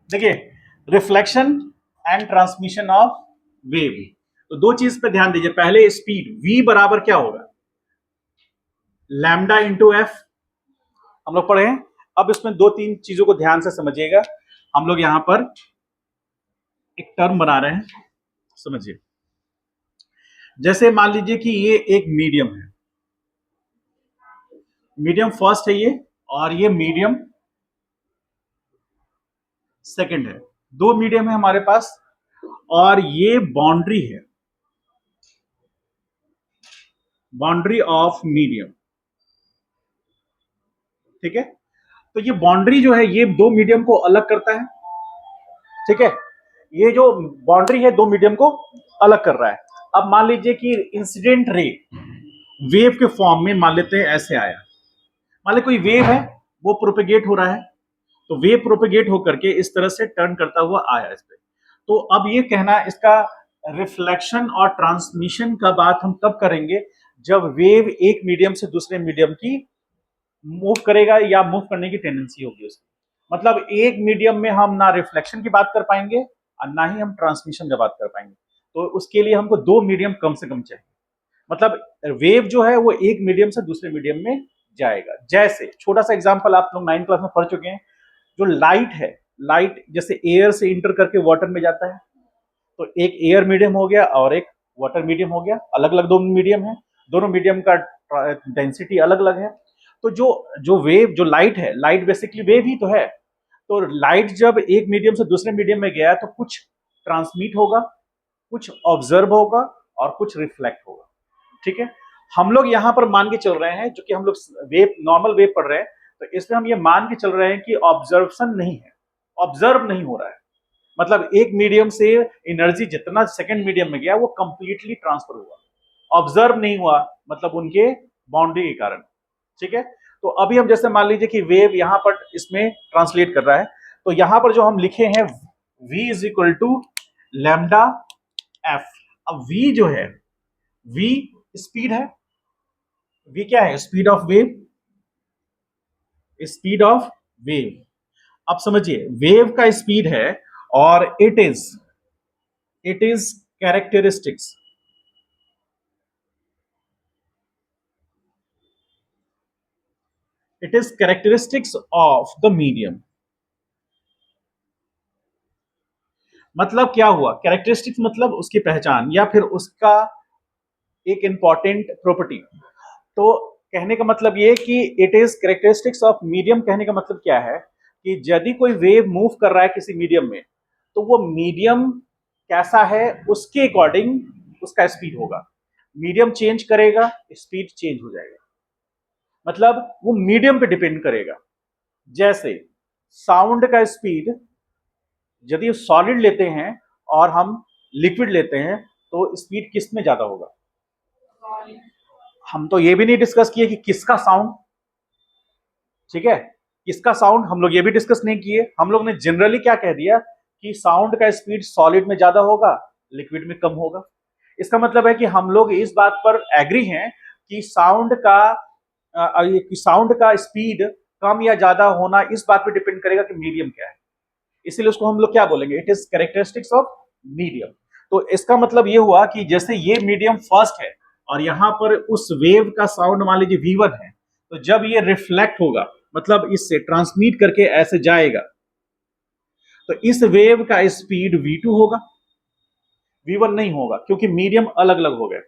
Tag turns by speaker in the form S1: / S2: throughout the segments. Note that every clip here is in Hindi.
S1: देखिए, reflection and transmission of wave. तो दो चीज पे ध्यान दीजिए। पहले स्पीड v बराबर क्या होगा, लैम्डा इंटू एफ, हम लोग पढ़े हैं। अब इसमें दो तीन चीजों को ध्यान से समझिएगा। हम लोग यहां पर एक टर्म बना रहे हैं, समझिए। जैसे मान लीजिए कि ये एक मीडियम है, मीडियम फर्स्ट है ये, और ये मीडियम सेकंड है। दो मीडियम है हमारे पास, और ये बाउंड्री है, बाउंड्री ऑफ मीडियम। ठीक है, तो ये बाउंड्री जो है ये दो मीडियम को अलग करता है। ठीक है, ये जो बाउंड्री है दो मीडियम को अलग कर रहा है। अब मान लीजिए कि इंसिडेंट रे वेव के फॉर्म में मान लेते हैं ऐसे आया। मान लीजिए कोई वेव है, वो प्रोपेगेट हो रहा है, तो वेव प्रोपेगेट होकर के इस तरह से टर्न करता हुआ आया इस पे। तो अब ये कहना, इसका रिफ्लेक्शन और ट्रांसमिशन का बात हम तब करेंगे जब वेव एक मीडियम से दूसरे मीडियम की मूव करेगा या मूव करने की टेंडेंसी होगी उसकी। मतलब एक मीडियम में हम ना रिफ्लेक्शन की बात कर पाएंगे और ना ही हम ट्रांसमिशन की बात कर पाएंगे। तो उसके लिए हमको दो मीडियम कम से कम चाहिए। मतलब वेव जो है वो एक मीडियम से दूसरे मीडियम में जाएगा। जैसे छोटा सा एग्जांपल आप लोग 9th क्लास में पढ़ चुके हैं, जो लाइट है, लाइट जैसे एयर से इंटर करके वाटर में जाता है, तो एक एयर मीडियम हो गया और एक वाटर मीडियम हो गया। अलग अलग दो मीडियम है, दोनों मीडियम का डेंसिटी अलग अलग है। तो जो जो वेव, जो लाइट है, लाइट बेसिकली वेव ही तो है। तो लाइट जब एक मीडियम से दूसरे मीडियम में गया तो कुछ ट्रांसमिट होगा, कुछ ऑब्जर्व होगा और कुछ रिफ्लेक्ट होगा। ठीक है, हम लोग यहां पर मान के चल रहे हैं, जो कि हम लोग वेव, नॉर्मल वेव पढ़ रहे हैं, तो इसमें हम ये मान के चल रहे हैं कि ऑब्जर्वेशन नहीं है, ऑब्जर्व नहीं हो रहा है। मतलब एक मीडियम से एनर्जी जितना सेकंड मीडियम में गया वो कंप्लीटली ट्रांसफर हुआ, ऑब्जर्व नहीं हुआ, मतलब उनके बाउंड्री के कारण। ठीक है, तो अभी हम जैसे मान लीजिए कि वेव यहां पर इसमें ट्रांसलेट कर रहा है, तो यहां पर जो हम लिखे हैं v is equal to lambda F. अब v जो है, v स्पीड है, v क्या है, speed of wave, speed of wave. अब समझिए, वेव का स्पीड है और it is characteristics, it is characteristics of the medium. मतलब क्या हुआ, कैरेक्टरिस्टिक्स मतलब उसकी पहचान या फिर उसका एक इंपॉर्टेंट प्रॉपर्टी। तो कहने का मतलब ये कि it is characteristics of medium. कहने का मतलब क्या है कि यदि कोई वेव मूव कर रहा है किसी मीडियम में, तो वो मीडियम कैसा है उसके अकॉर्डिंग उसका स्पीड होगा। मीडियम चेंज करेगा, स्पीड चेंज हो जाएगा। मतलब वो मीडियम पे डिपेंड करेगा। जैसे साउंड का स्पीड, यदि सॉलिड लेते हैं और हम लिक्विड लेते हैं, तो स्पीड किस में ज्यादा होगा। हम तो ये भी नहीं डिस्कस किए कि किसका साउंड, ठीक है, किसका साउंड हम लोग ये भी डिस्कस नहीं किए। हम लोग ने जनरली क्या कह दिया कि साउंड का स्पीड सॉलिड में ज्यादा होगा, लिक्विड में कम होगा। इसका मतलब है कि हम लोग इस बात पर एग्री हैं कि साउंड का स्पीड कम या ज्यादा होना इस बात पे डिपेंड करेगा कि मीडियम क्या है। इसीलिए उसको हम लोग क्या बोलेंगे, it is characteristics of medium. तो इसका मतलब ये हुआ कि जैसे ये मीडियम फर्स्ट है और यहां पर उस वेव का साउंड मान लीजिए V1 है, तो जब ये रिफ्लेक्ट होगा, मतलब इससे ट्रांसमिट करके ऐसे जाएगा, तो इस वेव का स्पीड V2 होगा, V1 नहीं होगा, क्योंकि मीडियम अलग अलग हो गए।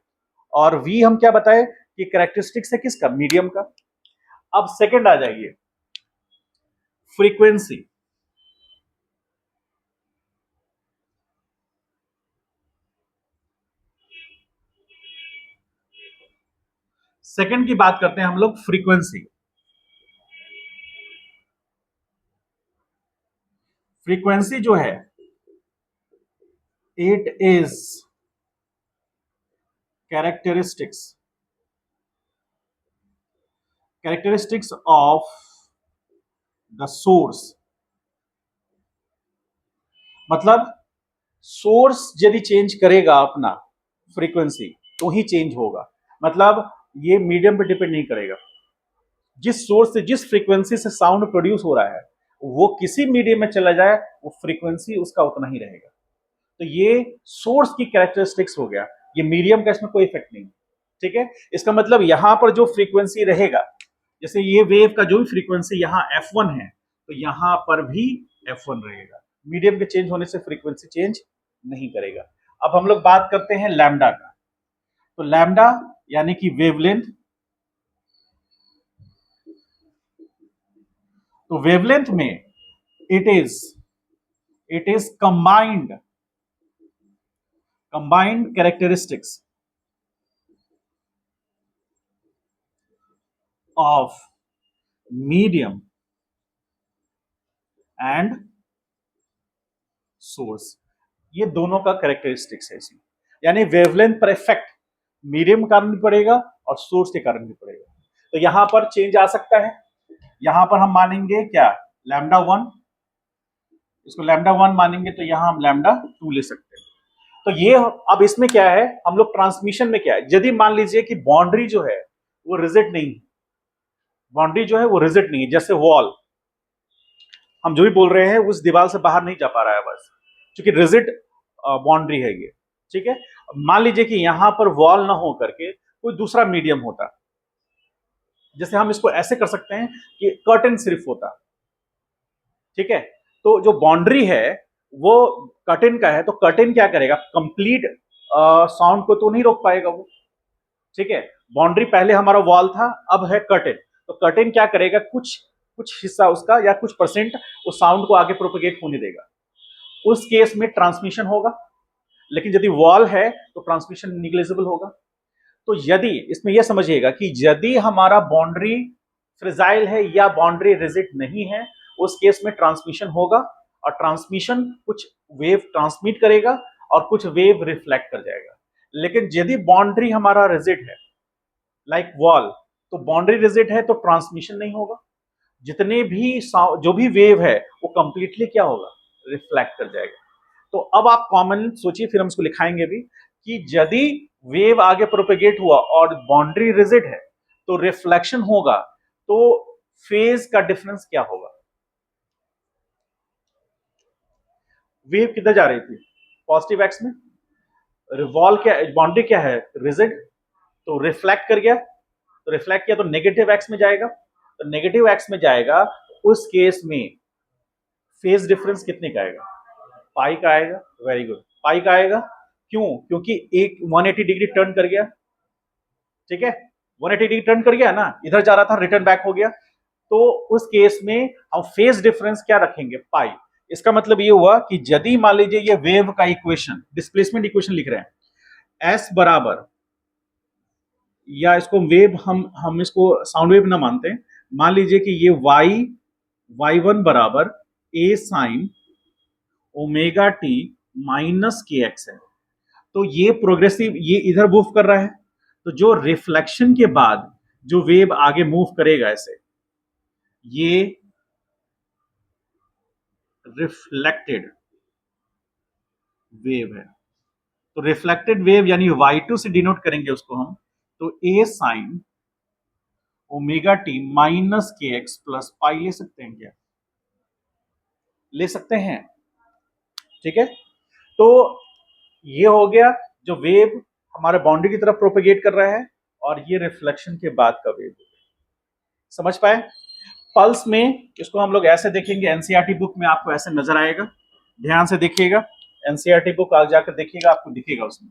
S1: और V हम क्या बताए कि कैरेक्टरिस्टिक्स है किसका, मीडियम का। अब सेकंड आ जाइए, फ्रीक्वेंसी। सेकंड की बात करते हैं हम लोग, फ्रीक्वेंसी। फ्रीक्वेंसी जो है, it is characteristics, characteristics of the source. मतलब सोर्स यदि चेंज करेगा अपना फ्रीक्वेंसी, तो ही चेंज होगा। मतलब ये मीडियम पे डिपेंड नहीं करेगा। जिस सोर्स से, जिस फ्रीक्वेंसी से साउंड प्रोड्यूस हो रहा है, वो किसी मीडियम में चला जाए वो फ्रीक्वेंसी उसका उतना ही रहेगा। तो ये सोर्स की कैरेक्टरिस्टिक्स हो गया, ये मीडियम का इसमें कोई इफेक्ट नहीं। ठीक है, इसका मतलब यहां पर जो फ्रीक्वेंसी रहेगा, जैसे ये वेव का जो भी फ्रीक्वेंसी यहाँ F1 है, तो यहां पर भी F1 रहेगा। मीडियम के चेंज होने से फ्रीक्वेंसी चेंज नहीं करेगा। अब हम लोग बात करते हैं लैम्डा का। तो लैम्डा यानी कि वेवलेंथ। तो वेवलेंथ में it is combined characteristics of medium and source. ये दोनों का कैरेक्टरिस्टिक्स है इसमें, यानी वेवलेंथ पर इफेक्ट मीडियम के कारण भी पड़ेगा और सोर्स के कारण भी पड़ेगा। तो यहां पर चेंज आ सकता है। यहां पर हम मानेंगे क्या, लैम्डा 1, इसको लैम्डा 1 मानेंगे, तो यहां हम लैम्डा 2 ले सकते हैं। तो ये अब इसमें क्या है, हम लोग ट्रांसमिशन में क्या है, यदि मान लीजिए कि बाउंड्री जो है वो रिजिड नहीं है, बाउंड्री जो है वो रिजिड नहीं है, जैसे वॉल, हम जो भी बोल रहे हैं उस दीवार से बाहर नहीं जा पा रहा है बस, क्योंकि रिजिड बाउंड्री है ये। ठीक है, मान लीजिए कि यहां पर वॉल ना हो करके कोई दूसरा मीडियम होता, जैसे हम इसको ऐसे कर सकते हैं कि कर्टन सिर्फ होता। ठीक है, तो जो बाउंड्री है वो कर्टन का है, तो कर्टन क्या करेगा, कंप्लीट साउंड को तो नहीं रोक पाएगा वो। ठीक है, बाउंड्री पहले हमारा वॉल था, अब है कर्टन, तो कर्टन क्या करेगा, कुछ कुछ हिस्सा उसका या कुछ परसेंट उस साउंड को आगे प्रोपेगेट होने देगा। उस केस में ट्रांसमिशन होगा, लेकिन यदि वॉल है तो ट्रांसमिशन निग्लेजिबल होगा। तो यदि इसमें यह समझिएगा कि यदि हमारा बाउंड्री फ्रेजाइल है या बाउंड्री रिजिड नहीं है, उस केस में ट्रांसमिशन होगा, और ट्रांसमिशन कुछ वेव ट्रांसमिट करेगा और कुछ वेव रिफ्लेक्ट कर जाएगा। लेकिन यदि बाउंड्री हमारा रिजिड है लाइक वॉल, तो बाउंड्री रिजिड है तो ट्रांसमिशन नहीं होगा, जितने भी जो भी वेव है वो कंप्लीटली क्या होगा, रिफ्लेक्ट कर जाएगा। तो अब आप कॉमन सोचिए, फिर हम इसको लिखाएंगे भी, कि यदि वेव आगे प्रोपेगेट हुआ और बाउंड्री रिजिड है तो रिफ्लेक्शन होगा, तो फेज का डिफरेंस क्या होगा, वेव किधर जा रही थी, पॉजिटिव एक्स में, रिवॉल्व क्या, बाउंड्री क्या है, रिजिड, तो रिफ्लेक्ट कर गया, तो रिफ्लेक्ट किया तो नेगेटिव एक्स में जाएगा, तो नेगेटिव एक्स में जाएगा, उस केस में फेज डिफरेंस कितने का आएगा, पाई का आएगा। वेरी गुड, पाई का आएगा। क्यों, क्योंकि एक 180 डिग्री टर्न कर गया। ठीक है, 180 डिग्री टर्न कर गया ना, इधर जा रहा था रिटर्न बैक हो गया, तो उस केस में हम फेज डिफरेंस क्या रखेंगे, पाई। इसका मतलब ये हुआ कि यदि मान लीजिए ये वेव का इक्वेशन, डिस्प्लेसमेंट इक्वेशन लिख रहे हैं, एस बराबर, या इसको वेव हम इसको साउंड वेव ना मानते हैं, मान लीजिए कि ये y1 बराबर a sine omega T minus के एक्स है, तो ये प्रोग्रेसिव, ये इधर मूव कर रहा है, तो जो रिफ्लेक्शन के बाद जो वेव आगे मूव करेगा ऐसे, ये रिफ्लेक्टेड वेव है। तो रिफ्लेक्टेड वेव यानी y2 से डिनोट करेंगे उसको हम, तो a sine omega T minus के एक्स प्लस पाई ले सकते हैं क्या, ले सकते हैं। ठीक है, तो ये हो गया जो वेव हमारे बाउंड्री की तरफ प्रोपेगेट कर रहा है, और ये रिफ्लेक्शन के बाद का वेव। समझ पाए, पल्स में इसको हम लोग ऐसे देखेंगे, एनसीईआरटी बुक में आपको ऐसे नजर आएगा, ध्यान से देखिएगा, एनसीईआरटी बुक आगे जाकर देखिएगा, आपको दिखेगा उसमें।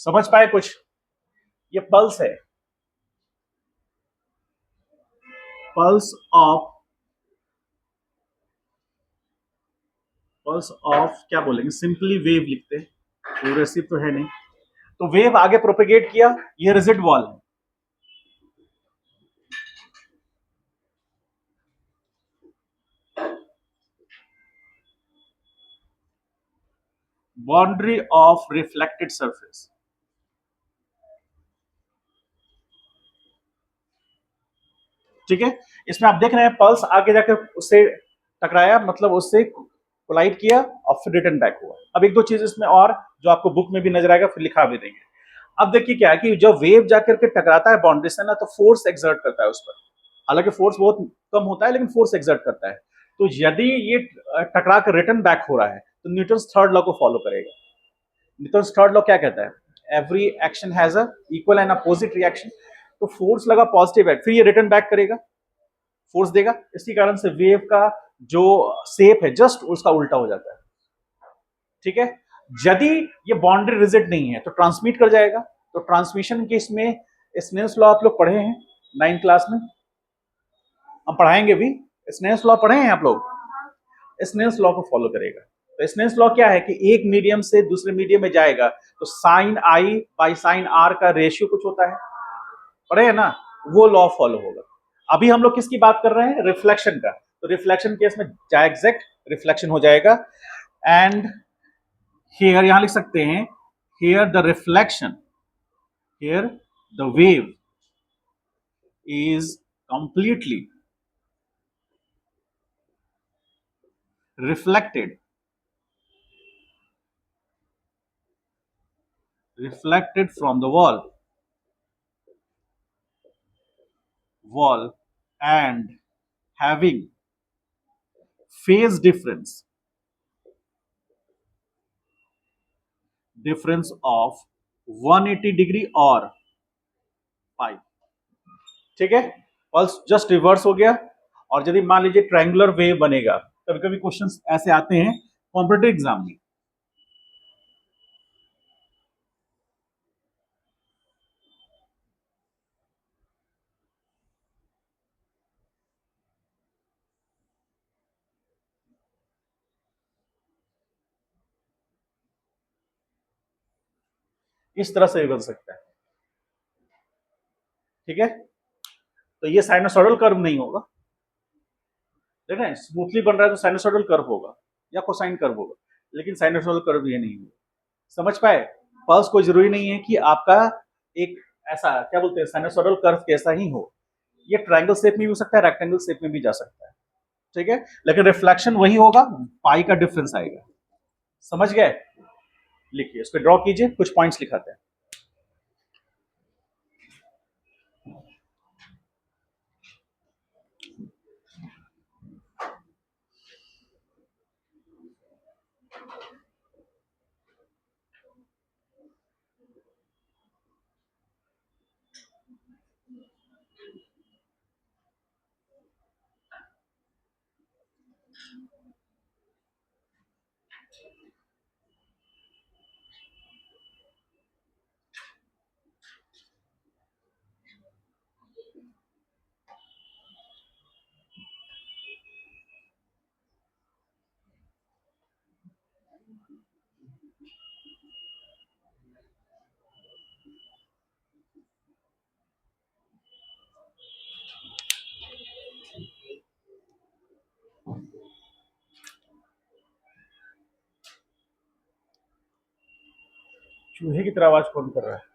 S1: समझ पाए कुछ, ये पल्स है, पल्स ऑफ, पल्स ऑफ क्या बोलेंगे, सिंपली वेव लिखते हैं, प्रोग्रेसिव तो है नहीं। तो वेव आगे प्रोपेगेट किया, ये रिजिड वॉल है, बाउंड्री ऑफ रिफ्लेक्टेड सरफेस, ठीक है, इसमें आप देख रहे हैं पल्स आगे जाकर उससे टकराया, मतलब उससे कोलाइड किया और फिर रिटर्न बैक हुआ। अब एक दो चीज इसमें और जो आपको बुक में भी नजर आएगा, फिर लिखा भी देंगे। अब देखिए क्या है कि जब वेव जाकर के टकराता है बाउंड्री से ना, तो फोर्स एक्सर्ट करता है उस पर। हालांकि फोर्स बहुत कम होता है, लेकिन फोर्स एक्सर्ट करता है। तो यदि ये टकरा कर रिटर्न बैक हो रहा है, तो न्यूटन्स थर्ड लॉ को फॉलो करेगा। न्यूटन्स थर्ड लॉ क्या कहता है? Every action has a equal and opposite reaction. तो फोर्स लगा पॉजिटिव है, फिर ये रिटर्न बैक करेगा, फोर्स देगा। इसी कारण से वेव का जो शेप है जस्ट उसका उल्टा हो जाता है। ठीक है, यदि ये बाउंड्री रिजिड नहीं है तो ट्रांसमिट कर जाएगा। तो ट्रांसमिशन केस में स्नेल्स लॉ आप लोग पढ़े हैं 9th क्लास में, हम पढ़ाएंगे भी। स्नेल्स लॉ पढ़े हैं आप लोग? स्नेल्स लॉ को फॉलो करेगा। तो स्नेल्स लॉ क्या है कि एक मीडियम से दूसरे मीडियम में जाएगा तो sine i by sine r का रेशियो कुछ होता है, पढ़े है ना? वो लॉ फॉलो होगा। अभी हम लोग किसकी बात कर रहे हैं? रिफ्लेक्शन का। तो रिफ्लेक्शन केस में एग्जैक्ट रिफ्लेक्शन हो जाएगा। एंड हियर यहां लिख सकते हैं, here the reflection, here the wave is completely reflected from the wall and having phase difference of 180 degree और पाई। ठीक है, पल्स जस्ट रिवर्स हो गया। और यदि मान लीजिए ट्रायंगुलर वेव बनेगा, कभी कभी क्वेश्चंस ऐसे आते हैं कॉम्पिटिटिव एग्जाम में। इस तरह से भी बन सकता है। ठीक है, तो ये साइनोसॉइडल कर्व नहीं होगा। देख रहे हैं, स्मूथली बन रहा है तो साइनोसॉइडल कर्व होगा या कोसाइन कर्व होगा, लेकिन साइनोसॉइडल कर्व ये नहीं होगा। समझ पाए? पल्स कोई जरूरी नहीं है कि आपका एक ऐसा क्या बोलते हैं साइनोसॉइडल कर्व कैसा ही हो। ये ट्रायंगल शेप में भी हो सकता है, रेक्टेंगल शेप में भी जा सकता है। ठीक है, लेकिन रिफ्लेक्शन वही होगा, पाई का डिफरेंस आएगा। समझ गए? लिखिए, इस पे ड्रॉ कीजिए, कुछ पॉइंट्स लिखाते हैं। चूहे की तरह आवाज कौन कर रहा है?